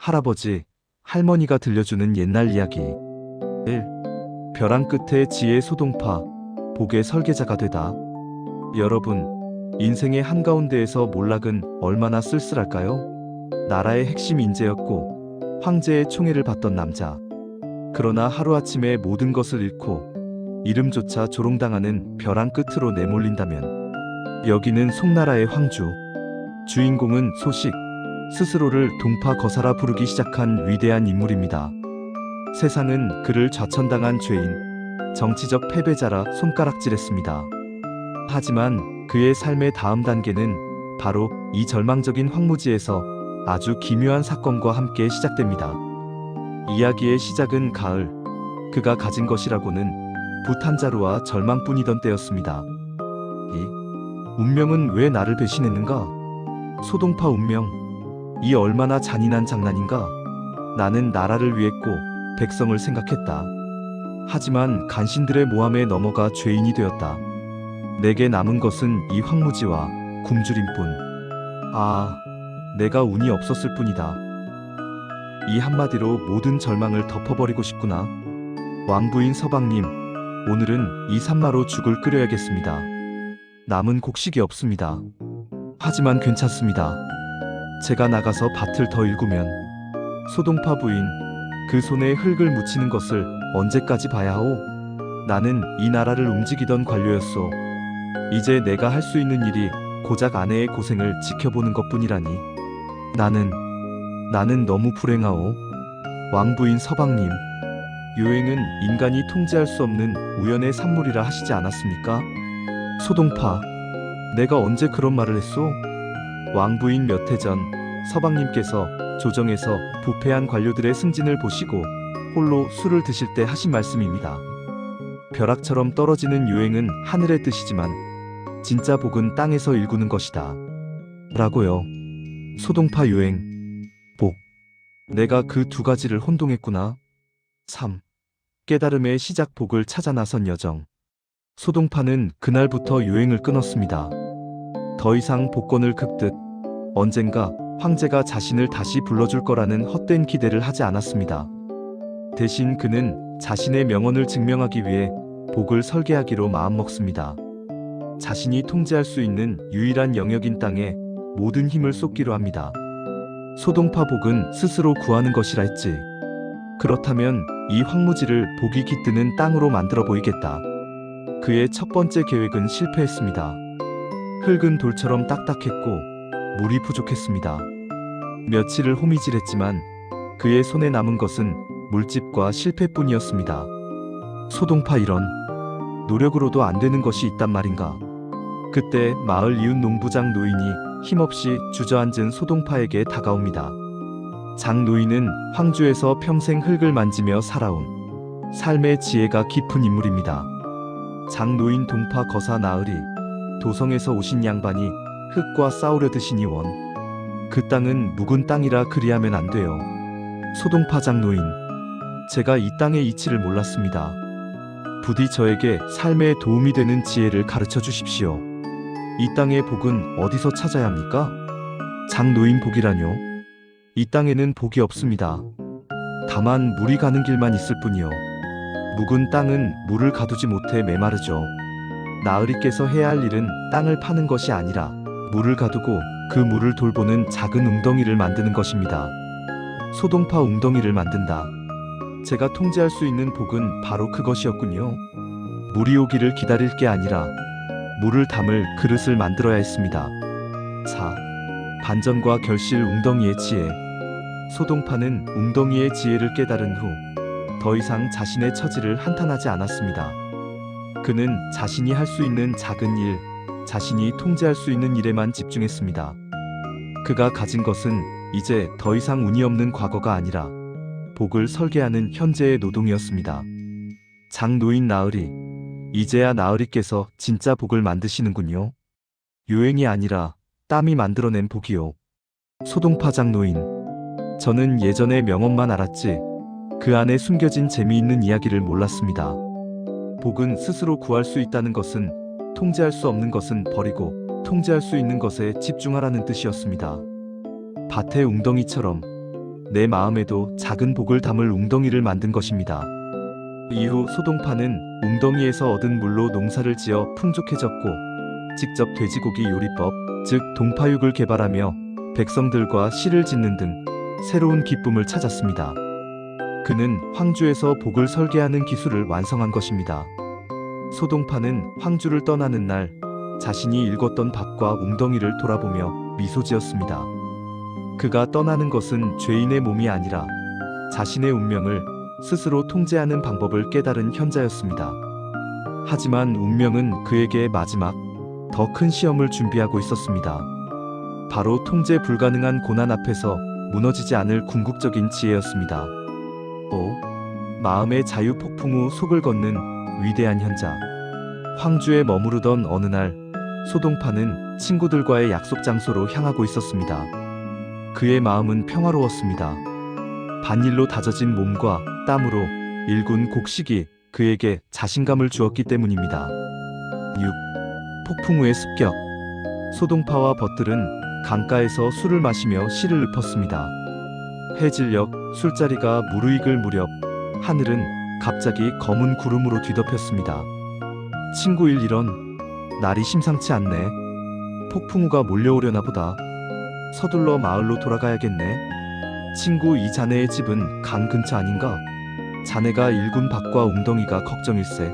할아버지, 할머니가 들려주는 옛날 이야기. 1. 벼랑 끝에 지혜 소동파, 복의 설계자가 되다. 여러분, 인생의 한가운데에서 몰락은 얼마나 쓸쓸할까요? 나라의 핵심 인재였고 황제의 총애를 받던 남자. 그러나 하루아침에 모든 것을 잃고 이름조차 조롱당하는 벼랑 끝으로 내몰린다면, 여기는 송나라의 황주. 주인공은 소식, 스스로를 동파 거사라 부르기 시작한 위대한 인물입니다. 세상은 그를 좌천당한 죄인, 정치적 패배자라 손가락질했습니다. 하지만 그의 삶의 다음 단계는 바로 이 절망적인 황무지에서 아주 기묘한 사건과 함께 시작됩니다. 이야기의 시작은 가을, 그가 가진 것이라고는 붓한자루와 절망뿐이던 때였습니다. 이 운명은 왜 나를 배신했는가? 소동파 운명, 이 얼마나 잔인한 장난인가? 나는 나라를 위했고 백성을 생각했다. 하지만 간신들의 모함에 넘어가 죄인이 되었다. 내게 남은 것은 이 황무지와 굶주림뿐. 아, 내가 운이 없었을 뿐이다. 이 한마디로 모든 절망을 덮어버리고 싶구나. 왕부인 서방님, 오늘은 이 산마로 죽을 끓여야겠습니다. 남은 곡식이 없습니다. 하지만 괜찮습니다. 제가 나가서 밭을 더 일구면. 소동파 부인, 그 손에 흙을 묻히는 것을 언제까지 봐야 하오? 나는 이 나라를 움직이던 관료였소. 이제 내가 할 수 있는 일이 고작 아내의 고생을 지켜보는 것뿐이라니. 나는 너무 불행하오. 왕부인 서방님, 유행은 인간이 통제할 수 없는 우연의 산물이라 하시지 않았습니까? 소동파, 내가 언제 그런 말을 했소? 왕부인 몇 해 전 서방님께서 조정에서 부패한 관료들의 승진을 보시고 홀로 술을 드실 때 하신 말씀입니다. 벼락처럼 떨어지는 유행은 하늘의 뜻이지만 진짜 복은 땅에서 일구는 것이다. 라고요. 소동파 유행, 복. 내가 그 두 가지를 혼동했구나. 3. 깨달음의 시작, 복을 찾아 나선 여정. 소동파는 그날부터 유행을 끊었습니다. 더 이상 복권을 긁듯 언젠가 황제가 자신을 다시 불러줄 거라는 헛된 기대를 하지 않았습니다. 대신 그는 자신의 명언을 증명하기 위해 복을 설계하기로 마음먹습니다. 자신이 통제할 수 있는 유일한 영역인 땅에 모든 힘을 쏟기로 합니다. 소동파 복은 스스로 구하는 것이라 했지. 그렇다면 이 황무지를 복이 깃드는 땅으로 만들어 보이겠다. 그의 첫 번째 계획은 실패했습니다. 흙은 돌처럼 딱딱했고 물이 부족했습니다. 며칠을 호미질했지만 그의 손에 남은 것은 물집과 실패뿐이었습니다. 소동파, 이런 노력으로도 안 되는 것이 있단 말인가? 그때 마을 이웃 농부장 노인이 힘없이 주저앉은 소동파에게 다가옵니다. 장 노인은 황주에서 평생 흙을 만지며 살아온 삶의 지혜가 깊은 인물입니다. 장 노인 동파 거사 나으리, 도성에서 오신 양반이 흙과 싸우려 드시니 원. 그 땅은 묵은 땅이라 그리하면 안 돼요. 소동파 장 노인, 제가 이 땅의 이치를 몰랐습니다. 부디 저에게 삶에 도움이 되는 지혜를 가르쳐 주십시오. 이 땅의 복은 어디서 찾아야 합니까? 장 노인, 복이라뇨? 이 땅에는 복이 없습니다. 다만 물이 가는 길만 있을 뿐이요. 묵은 땅은 물을 가두지 못해 메마르죠. 나으리께서 해야 할 일은 땅을 파는 것이 아니라 물을 가두고 그 물을 돌보는 작은 웅덩이를 만드는 것입니다. 소동파, 웅덩이를 만든다. 제가 통제할 수 있는 복은 바로 그것이었군요. 물이 오기를 기다릴 게 아니라 물을 담을 그릇을 만들어야 했습니다. 4. 반전과 결실, 웅덩이의 지혜. 소동파는 웅덩이의 지혜를 깨달은 후 더 이상 자신의 처지를 한탄하지 않았습니다. 그는 자신이 할 수 있는 작은 일, 자신이 통제할 수 있는 일에만 집중했습니다. 그가 가진 것은 이제 더 이상 운이 없는 과거가 아니라 복을 설계하는 현재의 노동이었습니다. 장 노인 나으리, 이제야 나으리께서 진짜 복을 만드시는군요. 유행이 아니라 땀이 만들어낸 복이요. 소동파 장 노인, 저는 예전의 명언만 알았지 그 안에 숨겨진 재미있는 이야기를 몰랐습니다. 복은 스스로 구할 수 있다는 것은 통제할 수 없는 것은 버리고 통제할 수 있는 것에 집중하라는 뜻이었습니다. 밭의 웅덩이처럼 내 마음에도 작은 복을 담을 웅덩이를 만든 것입니다. 이후 소동파는 웅덩이에서 얻은 물로 농사를 지어 풍족해졌고 직접 돼지고기 요리법, 즉 동파육을 개발하며 백성들과 시를 짓는 등 새로운 기쁨을 찾았습니다. 그는 황주에서 복을 설계하는 기술을 완성한 것입니다. 소동파는 황주를 떠나는 날 자신이 일궜던 밥과 웅덩이를 돌아보며 미소 지었습니다. 그가 떠나는 것은 죄인의 몸이 아니라 자신의 운명을 스스로 통제하는 방법을 깨달은 현자였습니다. 하지만 운명은 그에게 마지막, 더 큰 시험을 준비하고 있었습니다. 바로 통제 불가능한 고난 앞에서 무너지지 않을 궁극적인 지혜였습니다. 마음의 자유 폭풍 후 속을 걷는 위대한 현자. 황주에 머무르던 어느 날 소동파는 친구들과의 약속 장소로 향하고 있었습니다. 그의 마음은 평화로웠습니다. 반일로 다져진 몸과 땀으로 일군 곡식이 그에게 자신감을 주었기 때문입니다. 6. 폭풍 후의 습격. 소동파와 벗들은 강가에서 술을 마시며 시를 읊었습니다. 해질녘 술자리가 무르익을 무렵 하늘은 갑자기 검은 구름으로 뒤덮였습니다. 친구 일 이런 날이 심상치 않네. 폭풍우가 몰려오려나 보다. 서둘러 마을로 돌아가야겠네. 친구 이 자네의 집은 강 근처 아닌가? 자네가 일군 밭과 웅덩이가 걱정일세.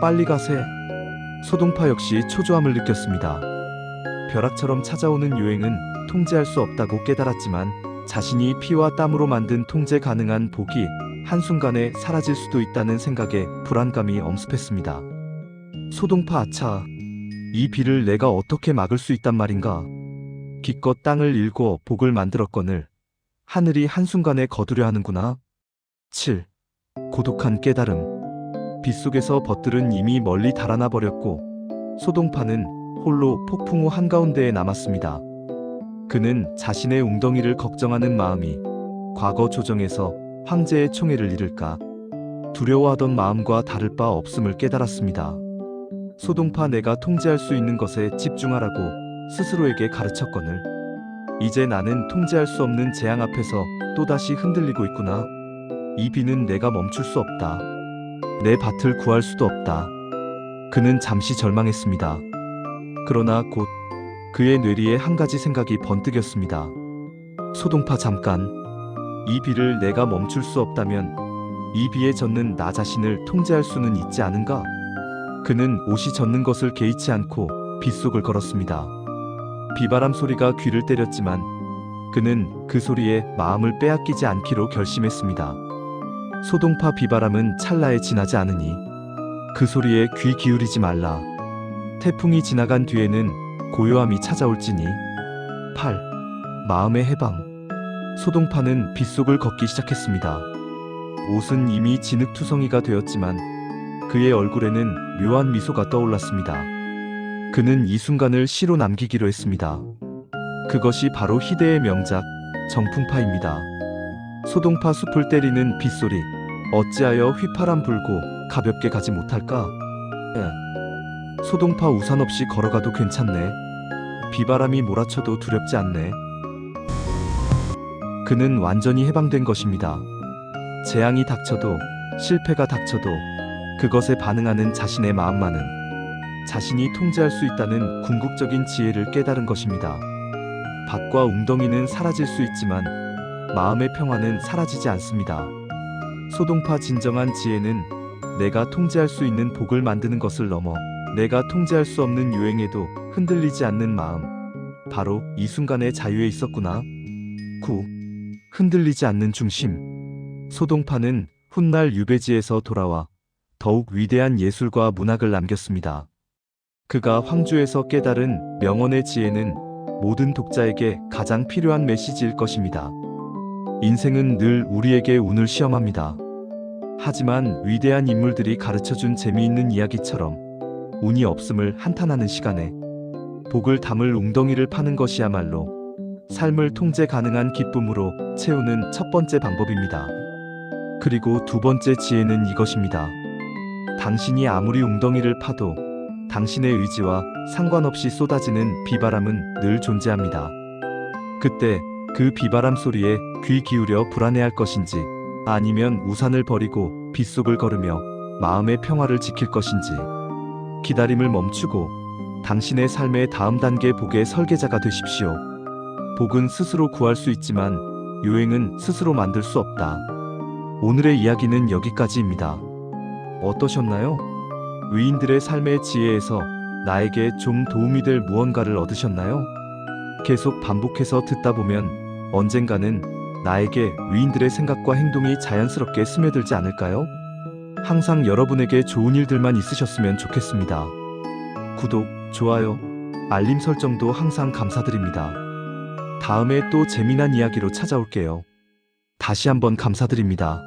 빨리 가세. 소동파 역시 초조함을 느꼈습니다. 벼락처럼 찾아오는 유행은 통제할 수 없다고 깨달았지만 자신이 피와 땀으로 만든 통제 가능한 복이 한순간에 사라질 수도 있다는 생각에 불안감이 엄습했습니다. 소동파 아차, 이 비를 내가 어떻게 막을 수 있단 말인가? 기껏 땅을 일궈 복을 만들었거늘 하늘이 한순간에 거두려 하는구나. 7. 고독한 깨달음. 빗속에서 벗들은 이미 멀리 달아나 버렸고 소동파는 홀로 폭풍 후 한가운데에 남았습니다. 그는 자신의 웅덩이를 걱정하는 마음이 과거 조정에서 황제의 총애를 잃을까 두려워하던 마음과 다를 바 없음을 깨달았습니다. 소동파 내가 통제할 수 있는 것에 집중하라고 스스로에게 가르쳤거늘 이제 나는 통제할 수 없는 재앙 앞에서 또다시 흔들리고 있구나. 이 비는 내가 멈출 수 없다. 내 밭을 구할 수도 없다. 그는 잠시 절망했습니다. 그러나 곧 그의 뇌리에 한 가지 생각이 번뜩였습니다. 소동파 잠깐, 이 비를 내가 멈출 수 없다면 이 비에 젖는 나 자신을 통제할 수는 있지 않은가? 그는 옷이 젖는 것을 개의치 않고 빗속을 걸었습니다. 비바람 소리가 귀를 때렸지만 그는 그 소리에 마음을 빼앗기지 않기로 결심했습니다. 소동파 비바람은 찰나에 지나지 않으니 그 소리에 귀 기울이지 말라. 태풍이 지나간 뒤에는 고요함이 찾아올지니. 8. 마음의 해방. 소동파는 빗속을 걷기 시작했습니다. 옷은 이미 진흙투성이가 되었지만 그의 얼굴에는 묘한 미소가 떠올랐습니다. 그는 이 순간을 시로 남기기로 했습니다. 그것이 바로 희대의 명작 정풍파입니다. 소동파 숲을 때리는 빗소리, 어찌하여 휘파람 불고 가볍게 가지 못할까? 소동파 우산 없이 걸어가도 괜찮네. 비바람이 몰아쳐도 두렵지 않네. 그는 완전히 해방된 것입니다. 재앙이 닥쳐도 실패가 닥쳐도 그것에 반응하는 자신의 마음만은 자신이 통제할 수 있다는 궁극적인 지혜를 깨달은 것입니다. 밭과 웅덩이는 사라질 수 있지만 마음의 평화는 사라지지 않습니다. 소동파 진정한 지혜는 내가 통제할 수 있는 복을 만드는 것을 넘어 내가 통제할 수 없는 유행에도 흔들리지 않는 마음, 바로 이 순간의 자유에 있었구나. 9. 흔들리지 않는 중심. 소동파는 훗날 유배지에서 돌아와 더욱 위대한 예술과 문학을 남겼습니다. 그가 황주에서 깨달은 명언의 지혜는 모든 독자에게 가장 필요한 메시지일 것입니다. 인생은 늘 우리에게 운을 시험합니다. 하지만 위대한 인물들이 가르쳐준 재미있는 이야기처럼 운이 없음을 한탄하는 시간에 복을 담을 웅덩이를 파는 것이야말로 삶을 통제 가능한 기쁨으로 채우는 첫 번째 방법입니다. 그리고 두 번째 지혜는 이것입니다. 당신이 아무리 웅덩이를 파도 당신의 의지와 상관없이 쏟아지는 비바람은 늘 존재합니다. 그때 그 비바람 소리에 귀 기울여 불안해할 것인지, 아니면 우산을 버리고 빗속을 걸으며 마음의 평화를 지킬 것인지. 기다림을 멈추고 당신의 삶의 다음 단계 복의 설계자가 되십시오. 복은 스스로 구할 수 있지만 요행은 스스로 만들 수 없다. 오늘의 이야기는 여기까지입니다. 어떠셨나요? 위인들의 삶의 지혜에서 나에게 좀 도움이 될 무언가를 얻으셨나요? 계속 반복해서 듣다 보면 언젠가는 나에게 위인들의 생각과 행동이 자연스럽게 스며들지 않을까요? 항상 여러분에게 좋은 일들만 있으셨으면 좋겠습니다. 구독, 좋아요, 알림 설정도 항상 감사드립니다. 다음에 또 재미난 이야기로 찾아올게요. 다시 한번 감사드립니다.